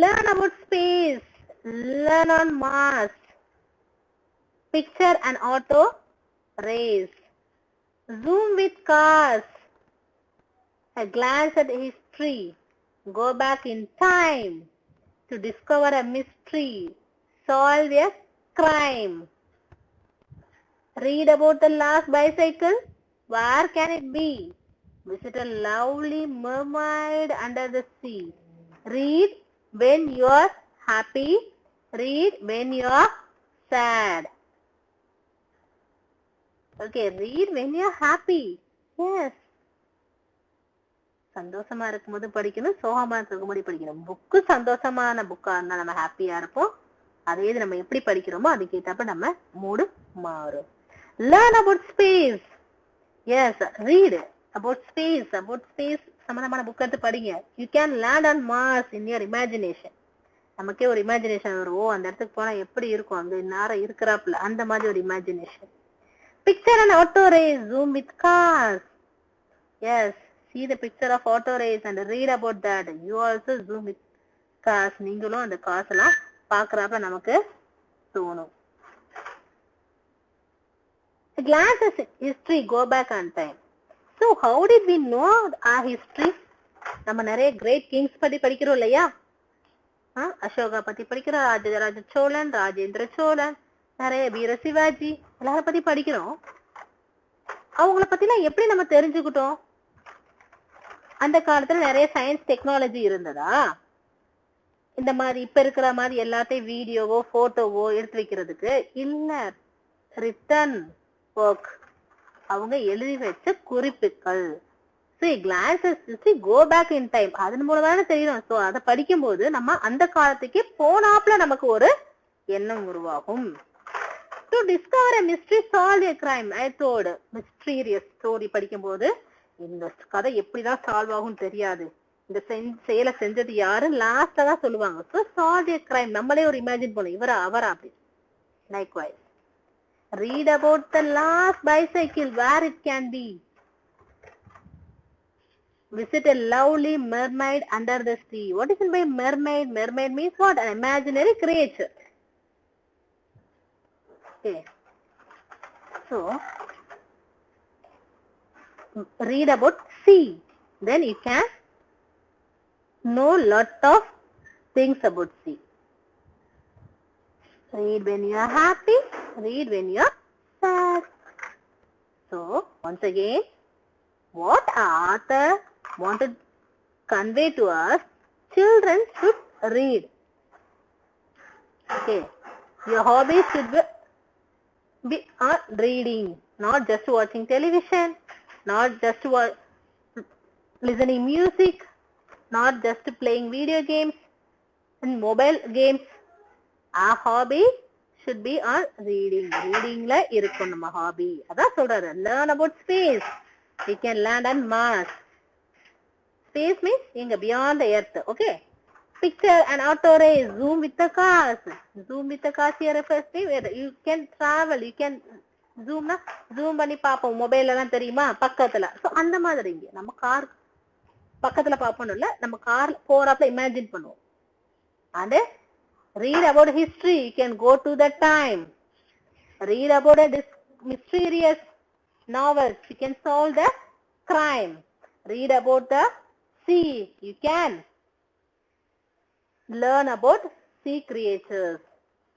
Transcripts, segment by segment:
Learn about space. Learn on Mars. Picture an auto race. Zoom with cars. A glance at history. Go back in time to discover a mystery. Solve a crime. Read about the last bicycle. Where can it be? Visit a lovely mermaid under the sea. Read when you are happy. Read when you are sad. Okay, read when you are happy. Yes. சந்தோஷமா இருக்கும்போது படிக்கணும், சோகமா இருக்கும்போது படிக்கணும். Book சந்தோஷமான புக்கா இருந்தா நம்ம ஹாப்பியா இருப்போம். அதே இது நம்ம எப்படி படிக்கிறோமோ அதுக்கு ஏற்றப்ப நம்ம மூடு மாறும். Learn about space. Yes, read about space. About space சம்பந்தமான புக் எடுத்து படிங்க. You can land on Mars in your imagination. நமக்கே ஒரு இமேஜினேஷன் வரும். ஓ, அந்த இடத்துக்கு போனா எப்படி இருக்கும், அங்க நேரம் இருக்கிறாப்புல, அந்த மாதிரி ஒரு imagination. Picture an auto race. Zoom with cars. Yes, see the picture of auto race and read about that. You also zoom with cars. நீங்களும் அந்த கார்ஸ் எல்லாம் பாக்குறப்ப நமக்கு தோணும். Glance at history. Go back on time. So how did we know our history? நம்ம நிறைய great Kings பத்தி படிக்கிறோம் இல்லையா? அசோகா பத்தி படிக்கிறோம், ராஜராஜ சோழன், ராஜேந்திர சோழன், நிறைய வீர சிவாஜி, எல்லாரும் பத்தி படிக்கிறோம். அவங்கள பத்திலாம் எப்படி நம்ம தெரிஞ்சுக்கிட்டோம்? அந்த காலத்துல நிறைய சயின்ஸ் டெக்னாலஜி இருந்ததா? இந்த மாதிரி இப்ப இருக்கிற மாதிரி எல்லாத்தையும் வீடியோவோ போட்டோவோ எடுத்து வைக்கிறதுக்கு இல்ல. ரிட்டன் ஒர்க், அவங்க எழுதி வச்ச குறிப்புகள். go back in time. அதன் மூலமா தானே தெரியும். சோ அதை படிக்கும் போது நம்ம அந்த காலத்துக்கு போனாப்ல நமக்கு ஒரு எண்ணம் உருவாகும். To discover a mystery, solve a crime. I told mysterious story படிக்கும் போது இந்த கதை எப்படிதான் சால்வ் ஆகும் தெரியாது, இந்த செயலை செஞ்சது யாரு லாஸ்டா தான் சொல்லுவாங்க. So solve a crime, நம்மளே ஒரு இமேஜின் பண்ணுவோம், இவரா அவரா அப்படி. Likewise, read about the last bicycle, where it can be. Visit a lovely mermaid under the sea. What is meant by mermaid? Mermaid means what? An imaginary creature. Okay. So, read about sea. Then you can know lot of things about sea. Read when you are happy. Read when you are sad. So, once again, what author want to convey to us? Children should read. Okay, your hobby should be on reading, not just watching television, not just listening music, not just playing video games and mobile games. Our hobby should be on reading. Reading la irukkum nama hobby. Adha solraru. Learn about space. We can land on Mars. Space means inga beyond the earth. Okay. Picture an auto race. Zoom with the cars. Zoom with the cars here refers to you can travel. You can zoom na zoom பண்ணி பாப்போம். மொபைல்ல எல்லாம் தெரியுமா பக்கத்துல. So அந்த மாதிரி இங்க நம்ம கார் பக்கத்துல பாப்போம் இல்ல, நம்ம கார் போறப்ப இமேஜின் பண்ணுவோம். And read about history. You can go to that time. Read about a mysterious novels. You can solve the crime. Read about the sea. You can learn about sea creatures.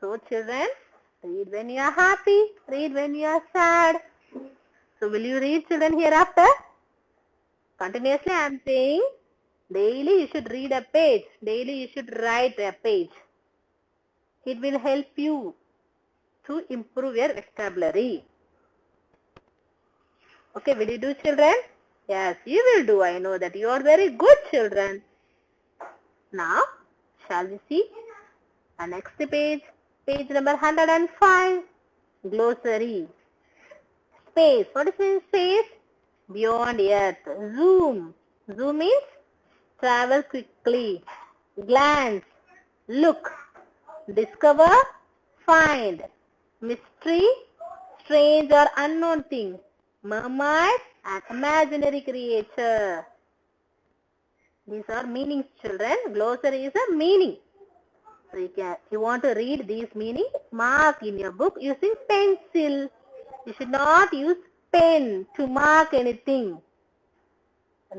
So children, read when you are happy. Read when you are sad. So will you read, children, hereafter? Continuously I am saying daily you should read a page. Daily you should write a page. It will help you to improve your vocabulary. Okay, will you do, children? Yes, you will do. I know that you are very good children. Now, shall we see our next page? Page number 105. Glossary. Space. What is in space? Beyond earth. Zoom. Zoom means travel quickly. Glance. Look. Discover. Find. Mystery. Strange or unknown thing. Mermaid. An imaginary creature. These are meanings, children. Glossary is a meaning. So you want to read these meanings, mark in your book using pencil. You should not use pen to mark anything.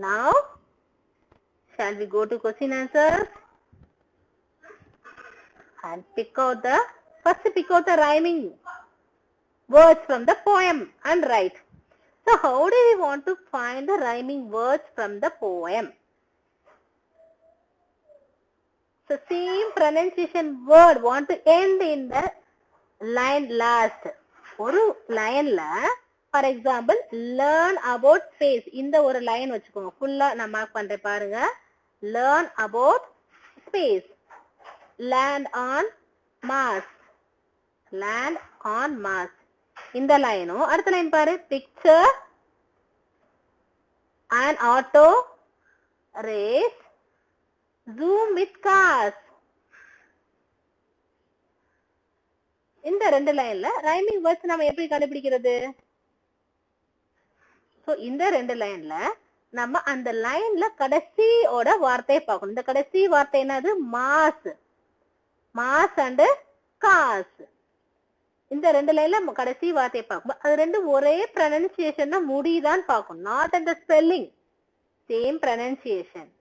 Now, shall we go to question answers? And pick out the rhyming words from the poem and write. So how do we want to find the rhyming words from the poem? So same pronunciation word want to end in the line last. ஒரு லைன்ல for example learn about space இந்த ஒரு line வச்சுக்கோங்க. ஃபுல்லா நான் mark பண்றேன் பாருங்க. Learn about space, land on Mars, land on Mars. இந்த லைனும் அடுத்த லைன் பாரு, picture an auto race zoom with cars. இந்த ரெண்டு லைன்ல ரைமிங் வேர்ட்ஸ் நம்ம எப்படி கண்டுபிடிக்கிறது? சோ இந்த ரெண்டு லைன்ல நம்ம அந்த லைன்ல கடைசியோட வார்த்தையை பார்க்கணும். இந்த கடைசி வார்த்தை என்னது? மாஸ். Mars and cars. இந்த ரெண்டு லைன்ல கடைசி வார்த்தையை பார்க்கணும். அது ரெண்டும் ஒரே ப்ரொனன்சியேஷன் முடியுதான் பார்க்கணும். நாட் அந்த ஸ்பெல்லிங், சேம் ப்ரொனன்சியேஷன்,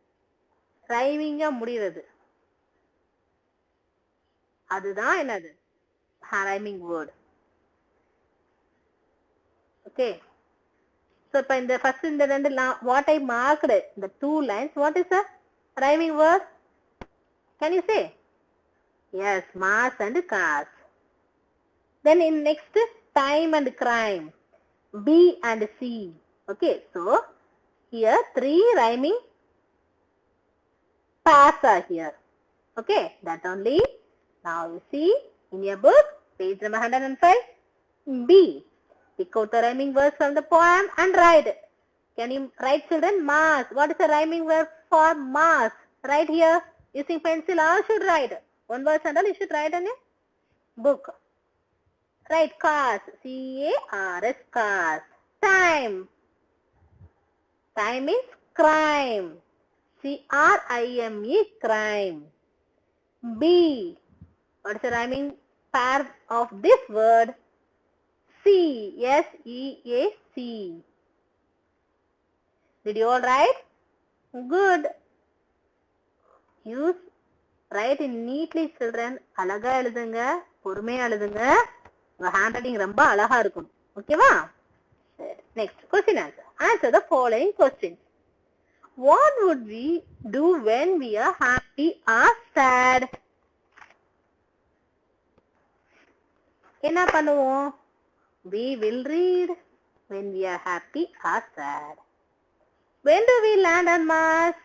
ரைமிங்கா முடிகிறது. அதுதான் என்னது? rhyming word. Okay. So இப்ப இந்த first இந்த ரெண்டு what I marked the two lines, what is the rhyming word? Can you say? Yes, mass and cars. Then in next, time and crime, B and C. Okay, so here three rhyming pairs are here. Okay, that only. Now you see in your book, page number 105, B. Pick out the rhyming words from the poem and write. Can you write, children? Mass. What is the rhyming word for mass? Write here using pencil or should write. One word and all you should write in a book. Write cars. C-A-R-S, cars. Time. Time means crime. C-R-I-M-E, crime. B. What is the rhyming pair of this word? C. S-E-A-C. Did you all write? Good. Use write in neatly, children. அழகா எழுதுங்க, பொறுமையா எழுதுங்க. உங்க hand writing ரொம்ப அழகா இருக்கும். ஓகேவா? Next question answer. Answer the following questions. What would we do when we are happy or sad? என்ன பண்ணுவோம்? We will read when we are happy or sad. When do we land on Mars?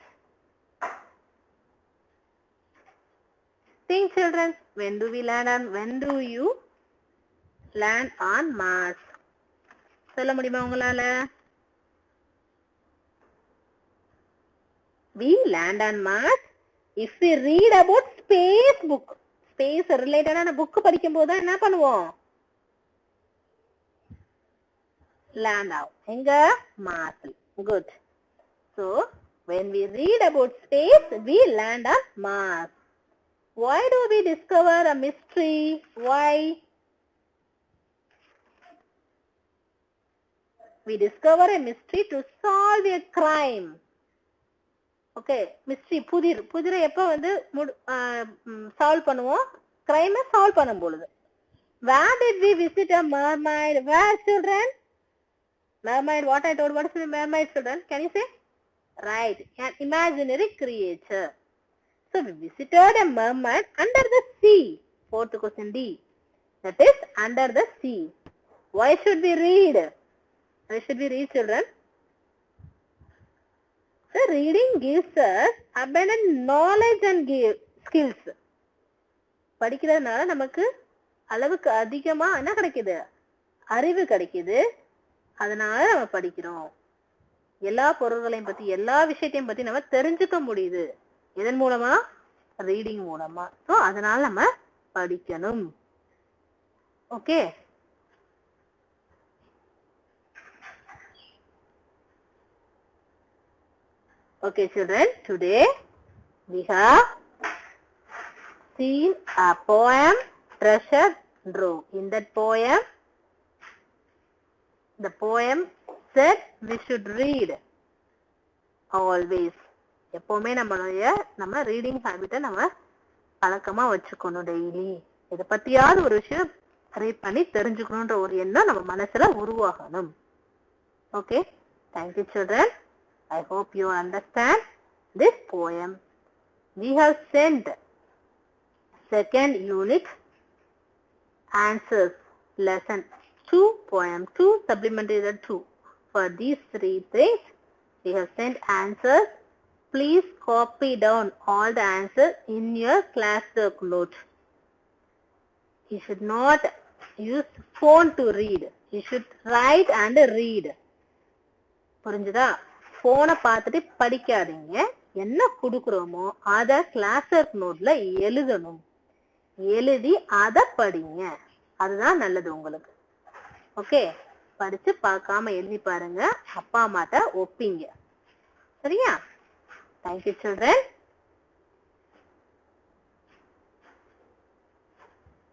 Think, children. When do you land on Mars? சொல்ல முடியுமா உங்களால? We land on Mars if we read about space book. Space ரிலேட்டடான book படிக்கும் போது என்ன பண்ணுவோம்? Land out. எங்க? Mars. Good. So, when we read about space, we land on Mars. Why do we discover a mystery? Why? We discover a mystery to solve a crime. Okay, mystery புதிரை எப்ப வந்து solve பண்ணுவோம்? கிரைமை solve பண்ணும் பொழுது. Where did we visit a mermaid? Where, children? Mermaid, what I told, what is the mermaid, children? Can you say? Right, an imaginary creature. So we visited a mermaid under the sea. Fourth question D. That is under the sea. Why should we read? Why should we read, children? So reading gives us abundant knowledge and skills. படிக்கிறதுனால நமக்கு அளவுக்கு அதிகமா என்ன கிடைக்குது? அறிவு கிடைக்குது. அதனால நம்ம படிக்கிறோம். எல்லா பொருள்களையும் பத்தி, எல்லா விஷயத்தையும் பத்தி நம்ம தெரிஞ்சுக்க முடியுது. இதன் மூலமா? ரீடிங் மூலமா. சோ அதனால நம்ம படிக்கணும். Okay. Okay, children, today we have seen a poem, Treasure Trove. In that poem, the poem said we should read always. எப்பவுமே நம்ம ரீடிங் ஹாபிட்டை நம்ம பழக்கமா வச்சுக்கணும். டெய்லி இதை பத்தியாவது ஒரு விஷயம் ரீட் பண்ணி தெரிஞ்சுக்கணும்ன்ற ஒரு எண்ணம் நம்ம மனசுல உருவாகணும். Okay, thank you children. I hope you understand this poem. We have sent second unit answers lesson 2 poem 2 supplementary 2. For these 3 things we have sent answers. Please copy down all the answers in your classwork note. You should not use phone to read. You should write and read. புரிஞ்சுதா? போனை பார்த்துட்டு படிக்காதீங்க. என்ன கொடுக்குறோமோ அத கிளாஸ்வொர்க் நோட்ல எழுதணும். எழுதி அத படிங்க. அதுதான் நல்லது உங்களுக்கு. ஓகே, படிச்சு பார்க்காம எழுதி பாருங்க. அப்பா அம்மாட்ட ஒப்பிங்க. சரியா? Thank you children.